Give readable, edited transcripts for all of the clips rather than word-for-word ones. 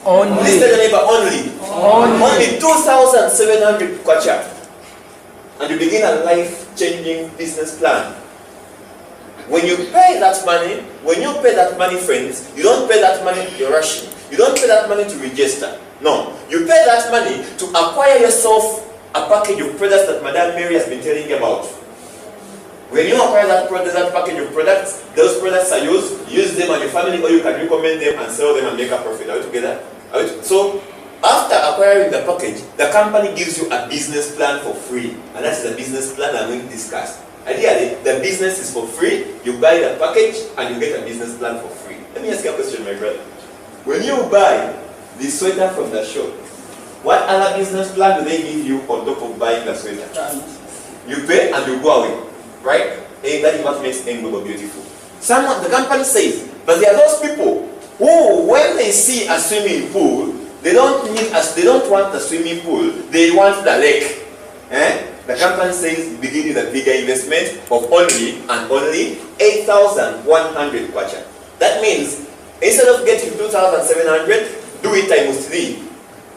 Only. Please tell your neighbor only. Only 2,700 kwacha. And you begin a life-changing business plan. When you pay that money, friends, you don't pay that money, you're rushing. You don't pay that money to register. No. You pay that money to acquire yourself a package of products that Madam Mary has been telling you about. When you acquire that package of products, those products are yours. Use them on your family, or you can recommend them and sell them and make a profit. Are we together? So, after acquiring the package, the company gives you a business plan for free. And that's the business plan I'm going to discuss. Ideally, the business is for free. You buy the package and you get a business plan for free. Let me ask you a question, my brother. When you buy the sweater from the shop, what other business plan do they give you on top of buying the sweater? You pay and you go away. Right? That is what makes aimglobal beautiful. The company says, but there are those people who, when they see a swimming pool, they don't want the swimming pool, they want the lake. The company says, begin with a bigger investment of only 8,100 kwacha. That means, instead of getting 2,700, do it times 3.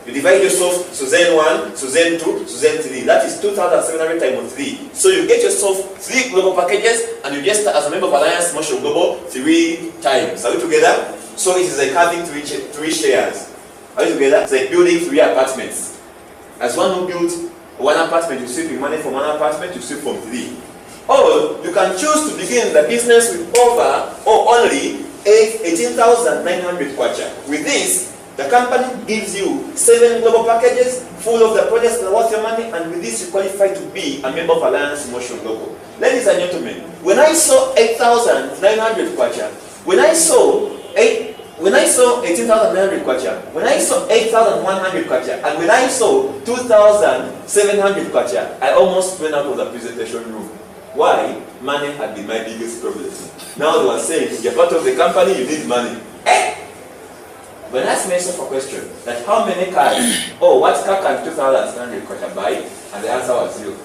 You divide yourself to Zen 1, to Zen 2, to Zen 3. That is 2,700 times 3. So you get yourself 3 global packages and you just start as a member of Alliance Motion Global 3 times. Are we together? So it is like having 3 shares. Are we together? It's like building 3 apartments. As one who builds 1 apartment, you sweep your money from 1 apartment, you sweep from 3. Or you can choose to begin the business with only 18,900 kwacha. With this, the company gives you 7 global packages full of the products that are worth your money, and with this you qualify to be a member of Alliance Motion Global. Ladies and gentlemen, when I saw 8,900 kwacha, when I saw 18,900 kwacha, when I saw 8,100 kwacha, and when I saw 2,700 kwacha, I almost went out of the presentation room. Why? Money had been my biggest problem. Now they were saying, you're part of the company, you need money. When I asked myself a question, that how many cars, what car can 2,700 kwacha buy? And the answer was 0.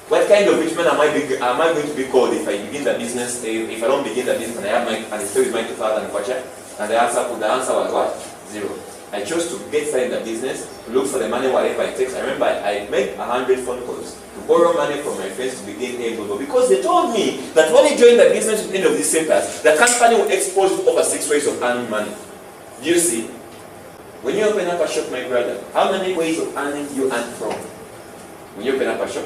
What kind of rich man am I going to be called if I begin the business, if I don't begin the business and I stay with my 2,000 kwacha? And the answer was what? 0. I chose to get started in the business, to look for the money whatever it takes. I remember I made 100 phone calls to borrow money from my friends to begin aimglobal, because they told me that when you join the business with any of these centers, the company will expose you over 6 ways of earning money. Do you see? When you open up a shop, my brother, how many ways of earning do you earn from? When you open up a shop?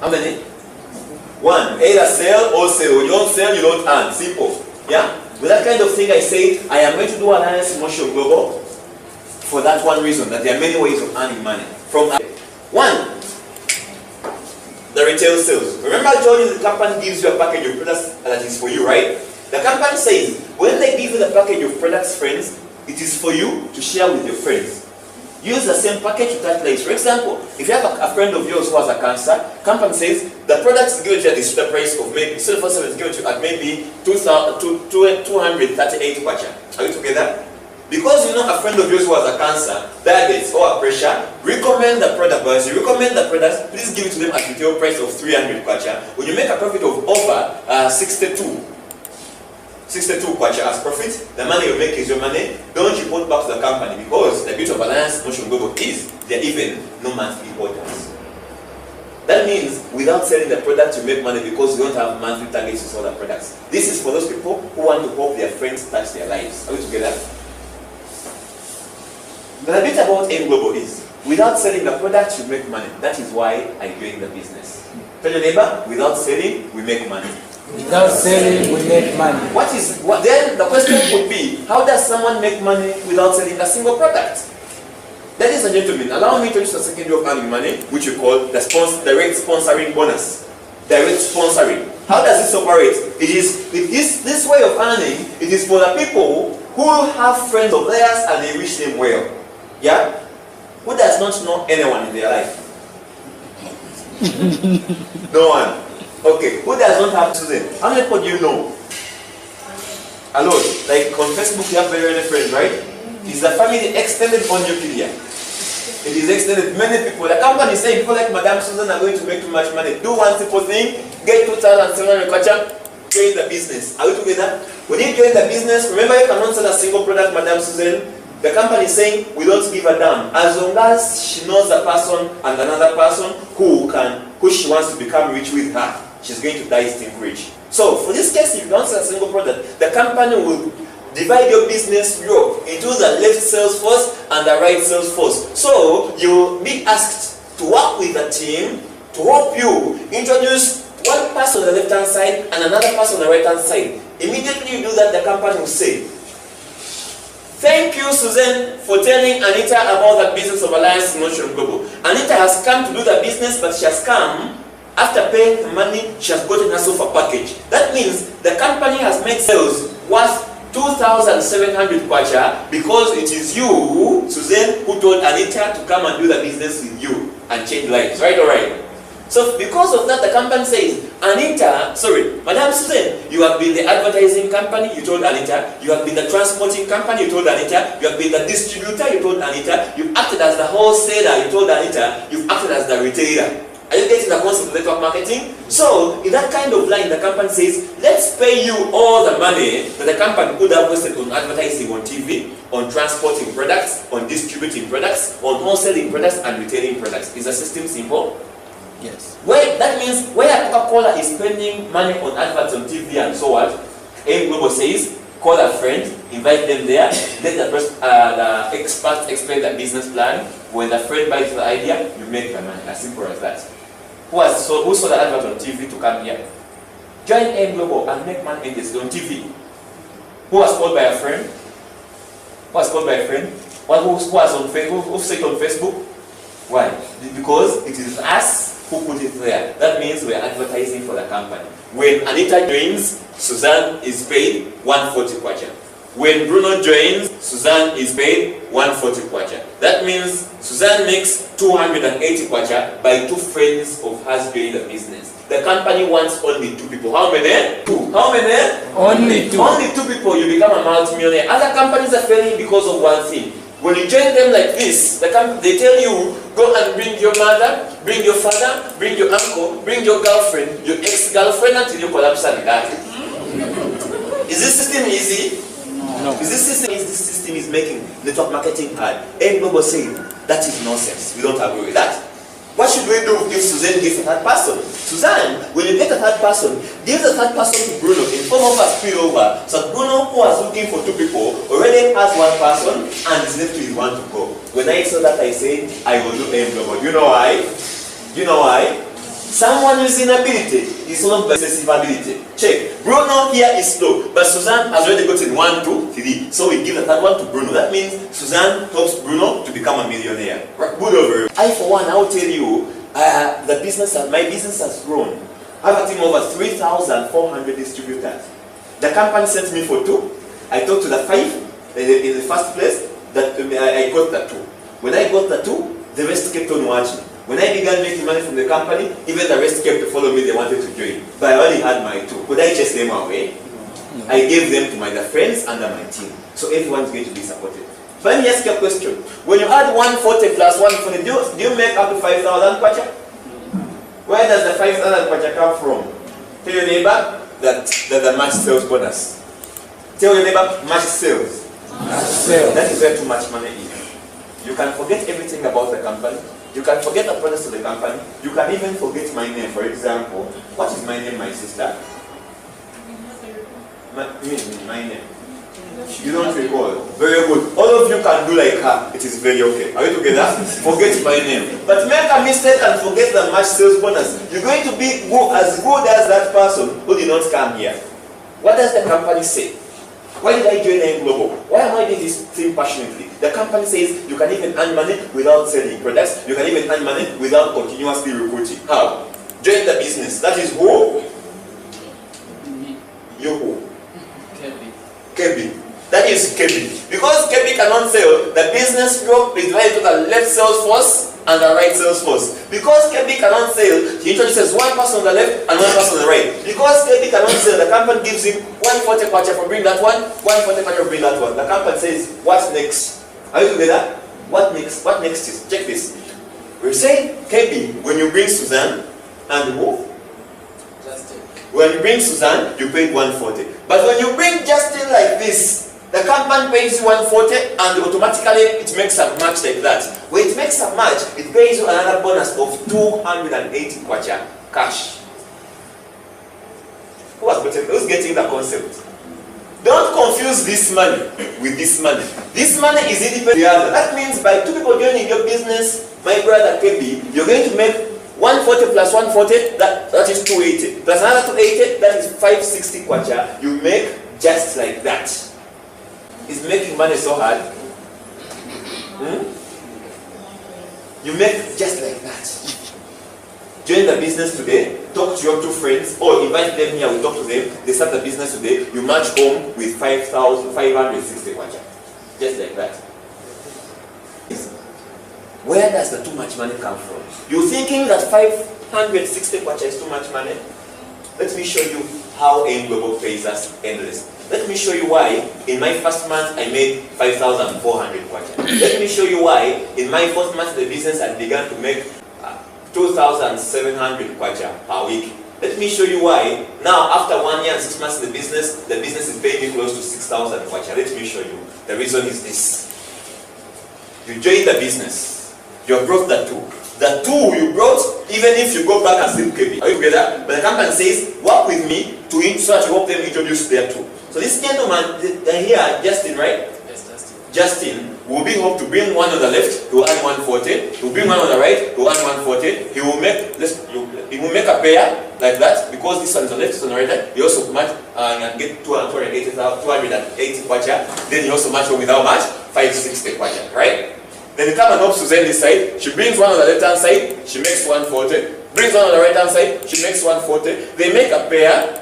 How many? 1. Either sell or sell. When you don't sell, you don't earn. Simple. Yeah? With that kind of thing, I say, I am going to do Alliance Motion Global for that one reason, that there are many ways of earning money. From 1, the retail sales. Remember I told you the company gives you a package of products that is for you, right? The company says, when they give you the package of products, friends, it is for you to share with your friends. Use the same package to that place. For example, if you have a friend of yours who has a cancer, company says the products given to you at the price of maybe silver is given to you at maybe 238 kwacha. Are you together? Because you know a friend of yours who has a cancer, diabetes or a pressure, recommend the product. But as you recommend the products, please give it to them at retail price of 300 kwacha. When you make a profit of over 62 kwacha as profit, the money you make is your money. Don't report back to the company, because the beauty of Alliance Motion Global is there are even no monthly orders. That means without selling the product you make money, because you don't have monthly targets to sell the products. This is for those people who want to help their friends touch their lives. Are we together? But the bit about aimglobal is without selling the product you make money. That is why I joined the business. Tell your neighbor, without selling we make money. Without selling, we make money. Then the question would be, how does someone make money without selling a single product? Ladies and gentlemen, allow me to introduce the second way of earning money, which we call the direct sponsoring bonus. Direct sponsoring. How does this operate? It is this way of earning. It is for the people who have friends of theirs and they wish them well. Yeah? Who does not know anyone in their life? No one. Okay, who does not have children? How many people do you know? A lot. Like on Facebook you have very many friends, right? Is the family extended or nuclear? It is extended. Many people. The company is saying people like Madam Susan are going to make too much money. Do one simple thing, get 2,700 kwacha, join the business. Are we together? When you join the business, remember you cannot sell a single product, Madam Susan. The company is saying we don't give a damn as long as she knows a person and another person who she wants to become rich with her. She's going to die still rich. So for this case, if you don't sell a single product, the company will divide your business group into the left sales force and the right sales force. So you'll be asked to work with a team to help you introduce one person on the left hand side and another person on the right hand side. Immediately you do that, the company will say, "Thank you, Susan, for telling Anita about the business of Alliance Motion Global. Anita has come to do the business, but she has come after paying the money. She has gotten herself a package." That means the company has made sales worth 2,700 kwacha because it is you, Susan, who told Anita to come and do the business with you and change lives. Right or right? So because of that, the company says, Madam Susan, you have been the advertising company, you told Anita. You have been the transporting company, you told Anita. You have been the distributor, you told Anita. You've acted as the wholesaler, you told Anita. You've acted as the retailer. Are you getting the concept of network marketing? So in that kind of line, the company says, let's pay you all the money that the company could have wasted on advertising on TV, on transporting products, on distributing products, on wholesaling products and retailing products. Is the system simple? Yes. That means where Coca-Cola is spending money on adverts on TV and so on, aimglobal says, call a friend, invite them there, let the experts explain the business plan. When the friend buys the idea, you make the money. As simple as that. Who saw the advert on TV to come here? Join aimglobal and make money in this on TV. Who was called by a friend? Who was called by a friend? Who was on Facebook? Who said on Facebook? Why? Because it is us who put it there. That means we are advertising for the company. When Anita joins, Suzanne is paid 140 kwacha. When Bruno joins, Suzanne is paid 140 kwacha. That means Suzanne makes 280 kwacha by two friends of hers doing the business. The company wants only two people. How many? Two. How many? Only two. Only two people, you become a multi-millionaire. Other companies are failing because of one thing. When you join them like this, they tell you, go and bring your mother, bring your father, bring your uncle, bring your girlfriend, your ex-girlfriend until you collapse and die. Is this system easy? No. This system is making network marketing hard. aimglobal saying that is nonsense. We don't agree with that. What should we do if Suzanne gives a third person? Suzanne, when you get a third person, give the third person to Bruno in form of a spillover. So Bruno, who was looking for two people, already has one person and is left with one to go. When I saw that, I said, I will do aimglobal. You know why? You know why? Someone who's inability is not by excessive ability. Check. Bruno here is slow, but Suzanne has already gotten 1, 2, 3. So we give the third one to Bruno. That means Suzanne helps Bruno to become a millionaire. Good over. I, for one, I will tell you, my business has grown. I have a team of over 3,400 distributors. The company sent me for 2. I talked to the 5 in the first place. That I got the 2. When I got the 2, the rest kept on watching. When I began making money from the company, even the rest kept to follow me, they wanted to join. But I only had my 2. Could I chase them away? No. I gave them to my friends under my team. So everyone's going to be supported. But let me ask you a question. When you add 140 plus 140, do you make up to 5,000 kwacha? Where does the 5,000 kwacha come from? Tell your neighbor that the match sales bonus. Tell your neighbor, match sales. Match sales. That is where too much money is. You can forget everything about the company. You can forget the products of the company. You can even forget my name. For example, what is my name, my sister? My name. You don't recall. Very good. All of you can do like her. It is very okay. Are you together? Forget my name. But make a mistake and forget the match sales bonus. You're going to be as good as that person who did not come here. What does the company say? Why did I join aimglobal? Why am I doing this thing passionately? The company says you can even earn money without selling products. You can even earn money without continuously recruiting. How? Join the business. That is who? You who? Kebi. That is Kebi. Because Kebi cannot sell, the business group is divided to the left sales force and the right sales force. Because Kebi cannot sell, he introduces one person on the left and one person on the right. Because Kebi cannot sell, the company gives him 140 kwacha for bring that one, 140 kwacha for bring that one. The company says, what's next? Are you together? What next? What next is? Check this. We're saying, Kebi, when you bring Suzanne and who? When you bring Suzanne, you paid 140. But when you bring Justin like this, the company pays you 140 and automatically it makes a match like that. When it makes a match, it pays you another bonus of 280 kwacha cash. Who's getting the concept? Don't confuse this money with this money. This money is independent of the other. That means by two people joining your business, my brother KB, you're going to make 140 plus 140, that is 280. Plus another 280, that is 560 kwacha. You make just like that. Is making money so hard? You make just like that. Join the business today, talk to your two friends, or invite them here, we talk to them, they start the business today, you march home with 5,560 kwacha. Just like that. Where does the too much money come from? You're thinking that 560 kwacha is too much money? Let me show you how aimglobal pays us endless. Let me show you why in my first month I made 5,400 kwacha. Let me show you why in my first month of the business I began to make 2,700 kwacha per week. Let me show you why now after 1 year and 6 months in the business is paying me close to 6,000 kwacha. Let me show you. The reason is this. You joined the business. You have brought the two. The two you brought, even if you go back and sleep KB. Are you together? But the company says, work with me so that you help them introduce their two. So this gentleman here, Justin, right? Yes, Justin. Justin will be able to bring one on the left, he will earn 140. He will bring one on the right, he will earn 140. He will make a pair like that because this one is on the left, this one on the right. He also match and get 280 kwacha. Then he also match one with how much? 560 kwacha, right? Then he come and help Suzanne this side. She brings one on the left hand side, she makes 140. Brings one on the right hand side, she makes 140. They make a pair.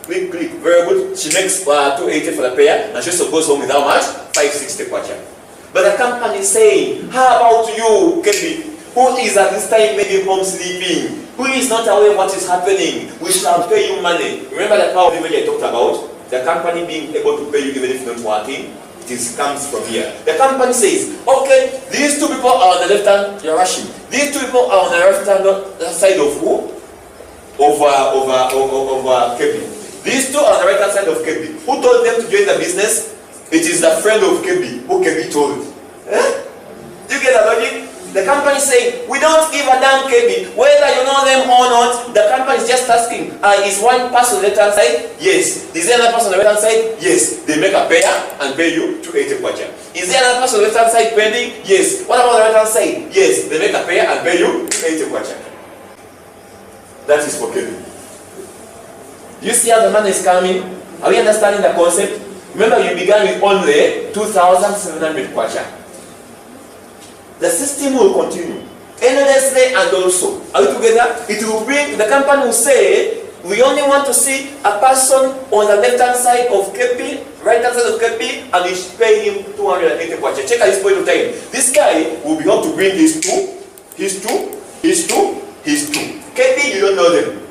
Click, very good. She makes 280 for the pair, and she also goes home with how much? 560 kwacha. But the company is saying, how about you, KB, who is at this time maybe home sleeping, who is not aware of what is happening? We shall pay you money. Remember the power of I talked about? The company being able to pay you even if not working. It comes from here. The company says, okay, these two people are on the left hand, you're rushing. These two people are on the left hand side of who? Over KB. These two are on the right hand side of KB. Who told them to join the business? It is the friend of KB, who KB told. Do you get the logic? The company is saying, we don't give a damn KB. Whether you know them or not, the company is just asking, is one person on the left hand side? Yes. Is there another person on the right hand side? Yes. They make a pair and pay you 280 kwacha. Is there another person on the left hand side pending? Yes. What about the right hand side? Yes. They make a pair and pay you 280 kwacha. That is for KB. Do you see how the money is coming? Are we understanding the concept? Remember, you began with only 2,700 kwacha. The system will continue endlessly, and also, are we together? It will bring, the company will say, we only want to see a person on the left hand side of KP, right hand side of KP, and we should pay him 280 kwacha. Check at this point of time. This guy will be able to bring his two. KP, you don't know them.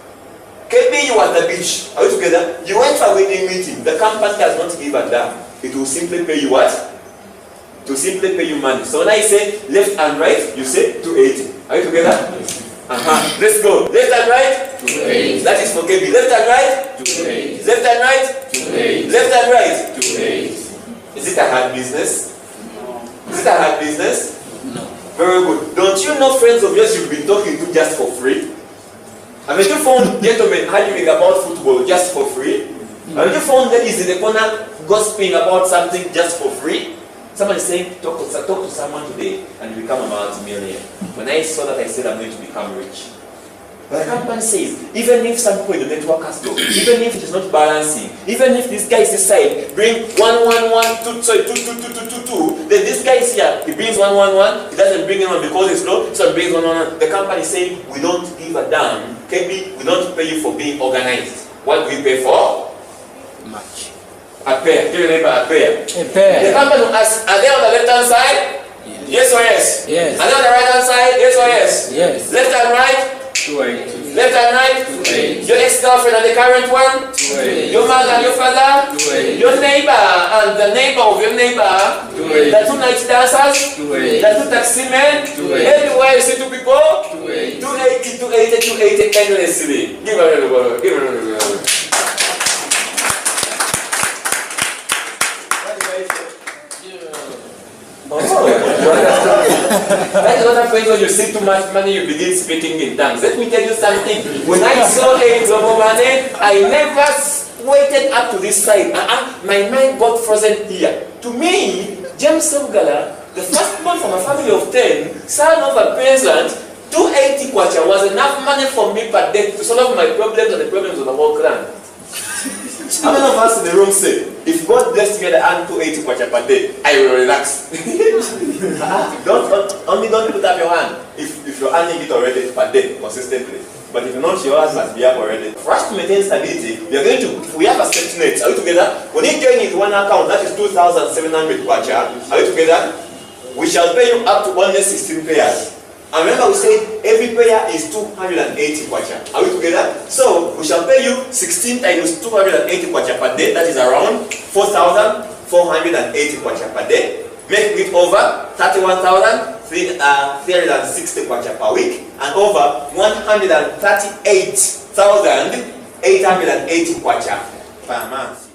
KP, you are at the beach. Are we together? You went for a wedding meeting. The company does not give a damn. It will simply pay you what? To simply pay you money. So when I say left and right, you say 280. Are you together? Let's go. Left and right? 280. That is for KB. Left and right? 280. Left and right? 280. Left and right? 280. Is it a hard business? No. Is it a hard business? No. Very good. Don't you know friends of yours you've been talking to just for free? Haven't you found gentlemen arguing about football just for free? Haven't you found ladies in the corner gossiping about something just for free? Somebody is saying, talk to someone today and you become a multi-millionaire. When I saw that, I said, I'm going to become rich. But the company says, even if some point the network has low, even if it is not balancing, even if this guy is this side, bring 1, 1, 1, 2, sorry, 2, 2, 2, 2, 2, 2, then this guy is here, he brings 1, 1, 1, he doesn't bring anyone because it's low, so he brings 1, 1, 1. The company is saying, we don't give a damn. KB, we don't pay you for being organized. What do we pay for? Much. A pair. Give your neighbor a pair. A pair. The company will ask, are they on the left hand side? Yes or yes? Yes. Are they on the right hand side? Yes or yes? Yes. Left and right? 280. Left and right? 280. Your ex-girlfriend and the current one? 280. Your mother and your father? 280. Your neighbor and the neighbor of your neighbor, the 2 night dancers, the 2 taxi men, everywhere you see 2 people, 280, 280, 280 endlessly. Give a little, give a little. That's what happens when you see too much money, you begin speaking in tongues. Let me tell you something. When I saw aimglobal money, I never waited up to this side. My mind got frozen here. To me, James Sobgala, the first born from a family of 10, son of a peasant, 280 kwacha was enough money for me per day to solve my problems and the problems of the whole clan. How many of us in the room say, if God bless together and 280 kwacha per day, I will relax? Don't put up your hand if you're earning it already per day consistently. But if you're not, your hands must be up already. For us to maintain stability, we have a safety net. Are we together? When you join into one account, that is 2,700 kwacha. Are we together? We shall pay you up to only 16 payers. And remember, we said every payer is 280 kwacha. Are we together? So we shall pay you 16 times 280 kwacha per day. That is around 4,480 kwacha per day. Make it over 31,360 kwacha per week, and over 138,880 kwacha per month.